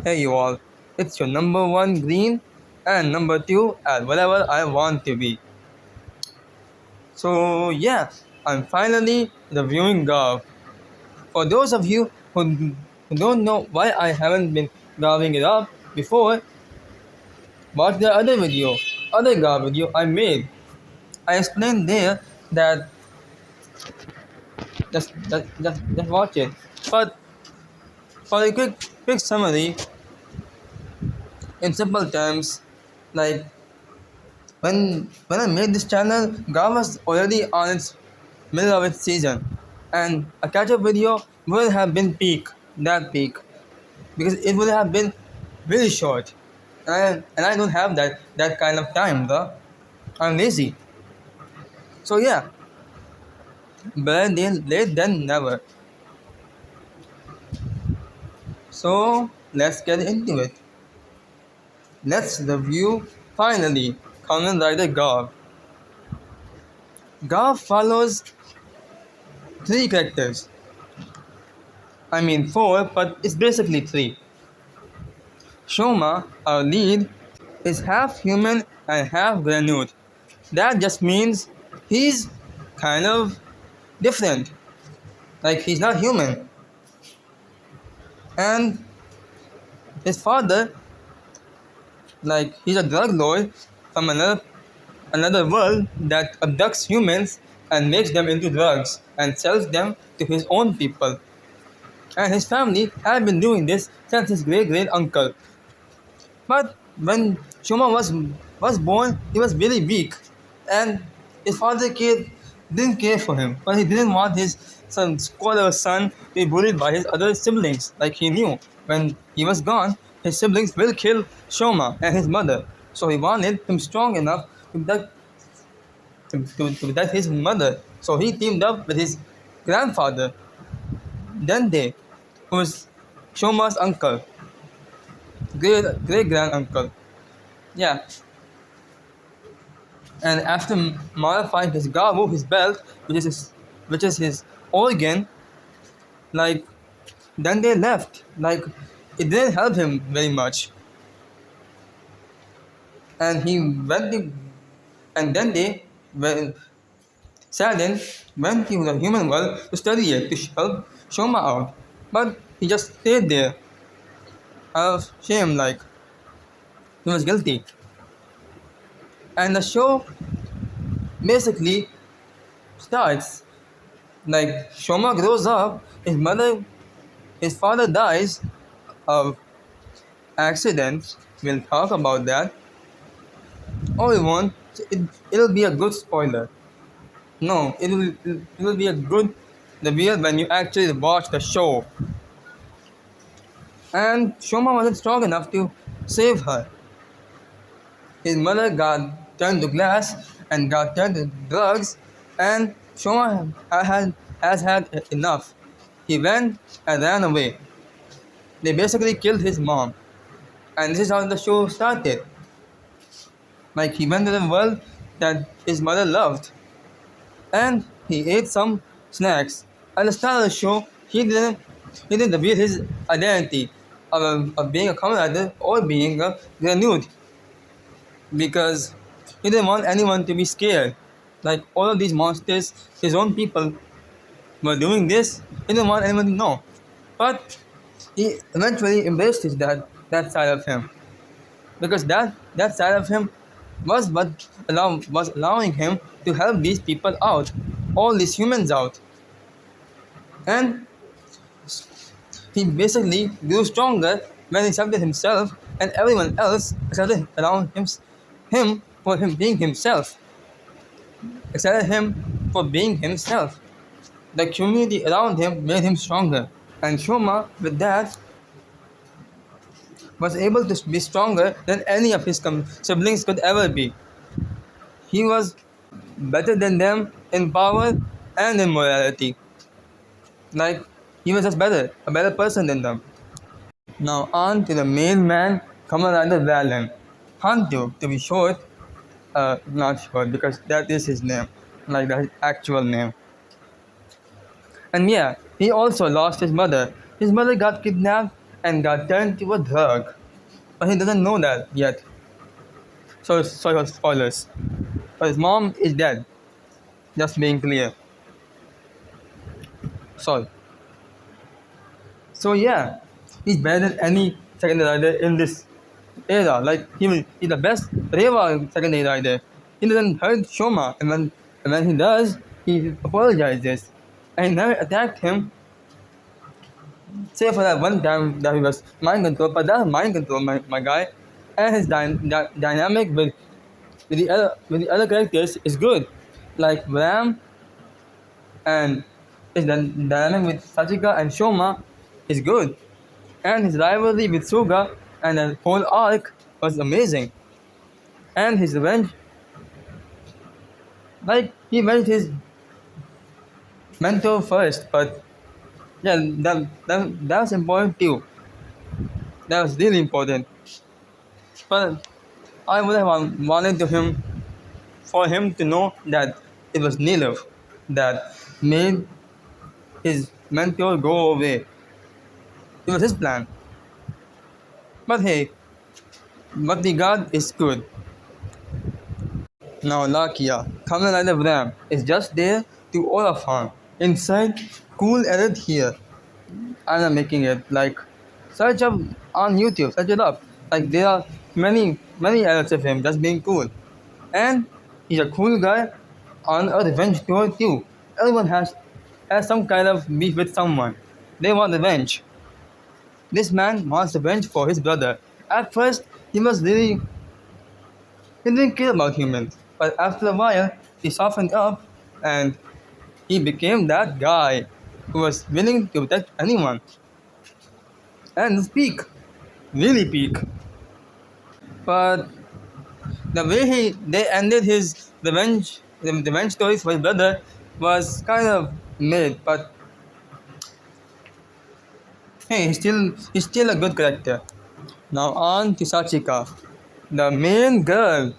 Hey you all, it's your number one green and number two at whatever I want to be. So yeah, I'm finally reviewing gavv. For those of you who don't know why I haven't been gavving it up before, watch the other gavv video I made. I explained there that just watch it. But for a quick summary, in simple terms, like when I made this channel, gavv was already on its middle of its season, and a catch-up video would have been peak, because it would have been really short, and I don't have that kind of time, though. I'm lazy. So yeah, better late than never. So let's get into it. Let's review finally Kamen Rider gavv. Gavv follows three characters. I mean four, but it's basically three. Shoma, our lead, is half human and half granute. That just means he's kind of different. Like he's not human. And his father, like he's a drug lord from another world that abducts humans and makes them into drugs and sells them to his own people. And his family had been doing this since his great uncle. But when Shuma was born, he was very weak, and his father didn't care for him. But he didn't want his scholar son to be bullied by his other siblings. Like he knew when he was gone, his siblings will kill Shoma and his mother. So he wanted him strong enough to protect his mother. So he teamed up with his grandfather, Dende, who was Shoma's uncle, great grand uncle. Yeah, and after modifying his gavu, his belt, which is his organ, like then they left. Like it didn't help him very much, and he went to, and then they went. Sadin went to the human world to study it to help Shoma out, but he just stayed there out of shame, like he was guilty. And the show basically starts like Shoma grows up, his father dies of accident. We'll talk about that. All we want, it'll be a good spoiler. No, it will be a good reveal when you actually watch the show. And Shoma wasn't strong enough to save her. His mother got turned to glass and got turned to drugs, and Shoma has had enough. He went and ran away. They basically killed his mom. And this is how the show started. Like he went to the world that his mother loved. And he ate some snacks. At the start of the show, he didn't reveal his identity of being a comrade or being a grenade, because he didn't want anyone to be scared. Like all of these monsters, his own people were doing this. He didn't want anyone to know. But he eventually embraced that side of him, because that side of him was allowing him to help these people out, all these humans out, and he basically grew stronger when he accepted himself and everyone else accepted around him for him being himself, accepted him for being himself. The community around him made him stronger, and Shoma, with that, was able to be stronger than any of his siblings could ever be. He was better than them in power and in morality. Like, he was just a better person than them. Now, on to the main man, Commander Valen. Hantu, to be short, not short, because that is his name, like the actual name. And yeah, he also lost his mother. His mother got kidnapped and got turned to a drug. But he doesn't know that yet. So sorry for spoilers. But his mom is dead. Just being clear. Sorry. So yeah, he's better than any secondary rider in this era. Like he's the best Reva secondary rider. He doesn't hurt Shoma, and when he does, he apologizes. And he never attacked him, save for that one time that he was mind control. But that's mind control, my guy. And his dynamic with the other characters is good. Like Ram and his dynamic with Sachika and Shoma is good. And his rivalry with Suga and the whole arc was amazing. And his revenge, like he avenged his mentor first, but yeah, that was important too. That was really important. But I would have wanted for him to know that it was Nilav that made his mentor go away. It was his plan. But hey, what the god is good. Now Lakia, Kamen Rider Ram, is just there to all of harm. Inside, cool edit here. I'm not making it. Like, search up on YouTube, search it up. Like, there are many edits of him just being cool. And he's a cool guy on a revenge tour too. Everyone has some kind of beef with someone. They want revenge. This man wants revenge for his brother. At first, he didn't care about humans, but after a while, he softened up and he became that guy who was willing to protect anyone and speak, really speak. But the way they ended his revenge stories for his brother was kind of made. But hey, he's still a good character. Now on to Sachika, the main girl.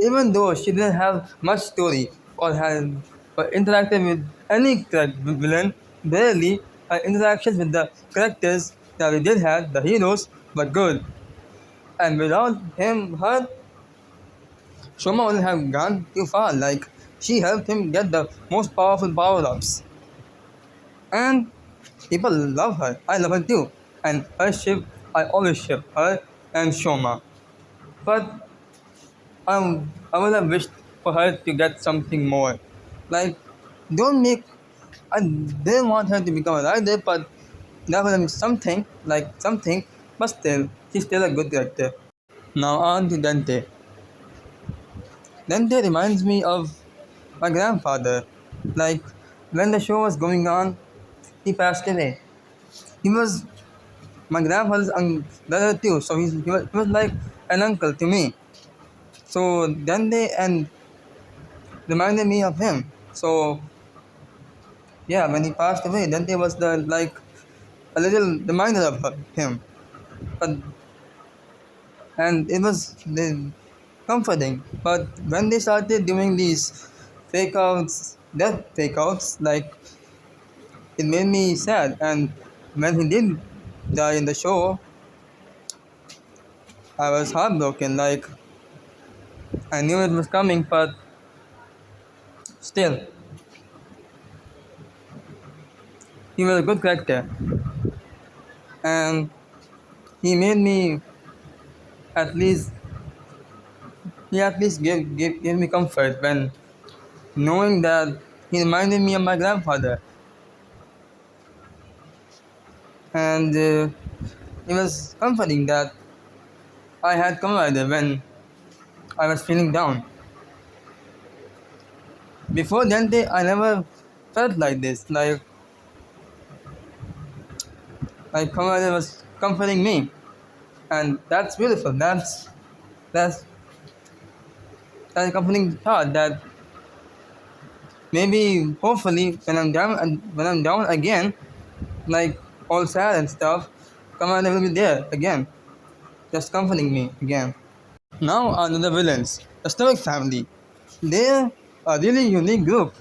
Even though she didn't have much story or interacted with any villain, barely her interactions with the characters that we did have, the heroes, were good. And without her, Shoma wouldn't have gone too far. Like she helped him get the most powerful power-ups. And people love her. I love her too. And I always ship her and Shoma. But I would have wished for her to get something more. Like, don't make. I didn't want her to become a rider, but that would have been something, like something, but still, she's still a good character. Now on to Dante. Dante reminds me of my grandfather. Like, when the show was going on, he passed away. He was my grandfather's brother too, so he was like an uncle to me. So Dante and reminded me of him. So yeah, when he passed away, Dante was the like a little reminder of him. But and it was comforting. But when they started doing these fake outs, death fake outs, like it made me sad. And when he did die in the show, I was heartbroken. Like I knew it was coming, but still, he was a good character, and he made me at least gave me comfort when knowing that he reminded me of my grandfather. And it was comforting that I had Kamen when I was feeling down. Before Dante, I never felt like this. Like Kamen was comforting me, and that's beautiful. That's that's a comforting thought that maybe hopefully when I'm down again, like all sad and stuff, Kamen will be there again, just comforting me again. Now on to the villains, the Stoic family. They're a really unique group.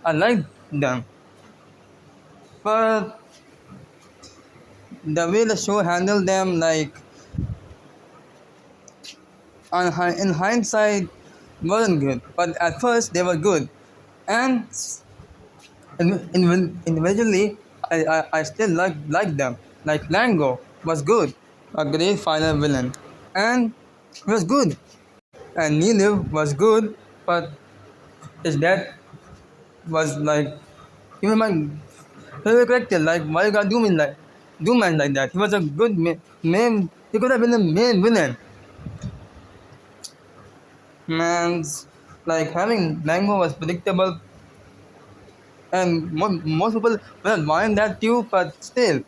I like them. But the way the show handled them, like in hindsight, wasn't good. But at first, they were good, and individually, I still like them. Like Lango was good, a great final villain, and he was good. And Niliv was good, but his death was like even my favorite character. Like why you gotta do man like that? He was a good main. He could have been the main villain. Man's like having Lango was predictable, and most people would have mind that too. But still,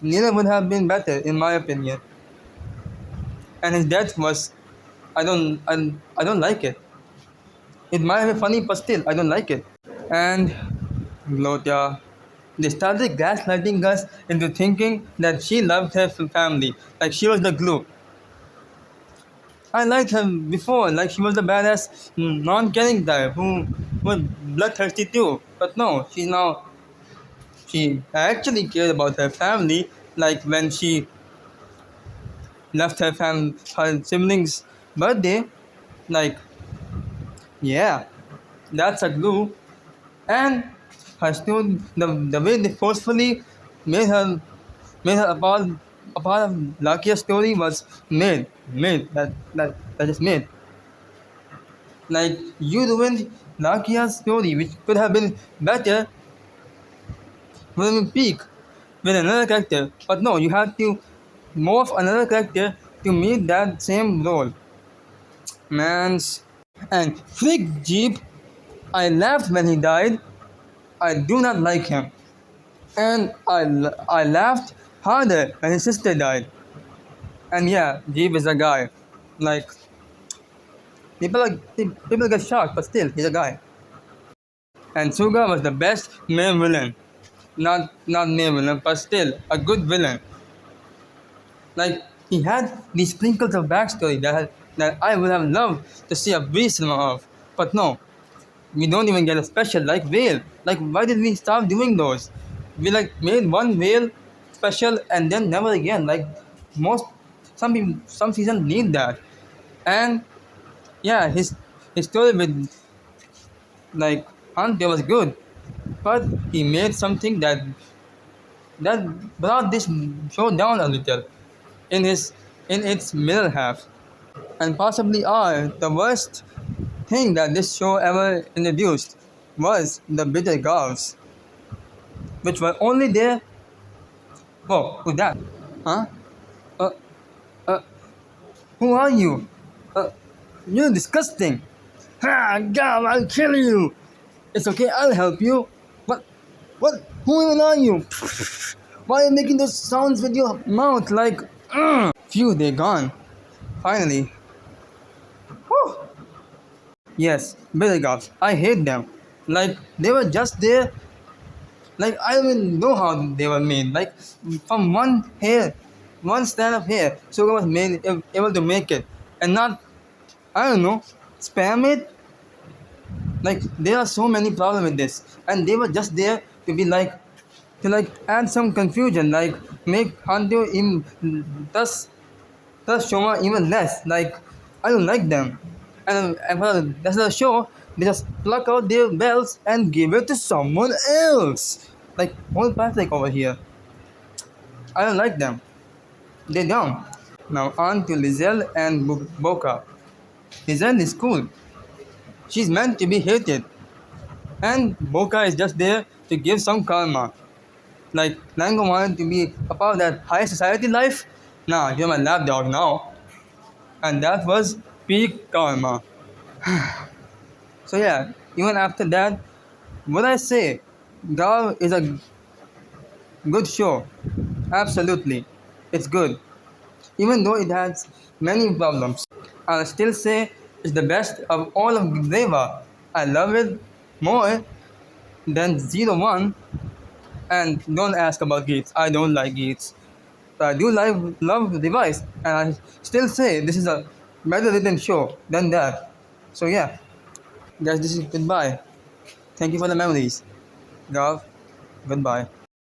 Niliv would have been better in my opinion. And his death was I don't like it. It might be funny, but still I don't like it. And Gloria, they started gaslighting us into thinking that she loved her family, like she was the glue. I liked her before, like she was the badass, non-caring type who was bloodthirsty too. But no, she actually cared about her family, like when she left her siblings' birthday. Like, yeah, that's a glue. And her story, the way they forcefully made her made her a part of Lakia's story was made that is made. Like you ruined Lakia's story, which could have been better when we peak with another character. But no, you had to morph another character to meet that same role. Man's and Freak Jeep, I laughed when he died. I do not like him. And I laughed harder when his sister died. And yeah, Jeep is a guy. Like people get shocked, but still he's a guy. And Suga was the best main villain. Not main villain, but still a good villain. Like he had these sprinkles of backstory that I would have loved to see a brief cinema of. But no, we don't even get a special like Whale. Like why did we stop doing those? We like made one Whale special and then never again. Like most some seasons need that. And yeah, his story with like Hunter was good, but he made something that brought this show down a little in its middle half, and possibly the worst thing that this show ever introduced was the bitter gavs, which were only there. Whoa, who's that? Huh? Uh, uh, who are you? Uh, you're disgusting. Ha, Gav, I'll kill you. It's okay, I'll help you. What? What? Who even are you? Why are you making those sounds with your mouth like? Phew, they're gone. Finally. Whew. Yes, Billigoffs. I hate them. Like they were just there. Like I don't even know how they were made. Like from one strand of hair, Sugar was made able to make it, and not I don't know spam it. Like there are so many problems with this, and they were just there to be like to like add some confusion, like make Handio even thus Shoma even less. Like I don't like them, and for the rest of the show, they just pluck out their belts and give it to someone else. Like old Patrick over here, I don't like them. They're dumb. Now on to Lizelle and Boca. Lizelle is cool. She's meant to be hated. And Boca is just there to give some karma. Like Lango wanted to be a part of that high society life. Nah, you're my lapdog now. And that was peak karma. So yeah, even after that, what I say, Gav is a good show. Absolutely. It's good. Even though it has many problems. I'll still say it's the best of all of Deva. I love it more than Zero One. And don't ask about Gates. I don't like Gates. But I do love the device. And I still say this is a better written show than that. So yeah, guys, this is goodbye. Thank you for the memories. Gav, goodbye.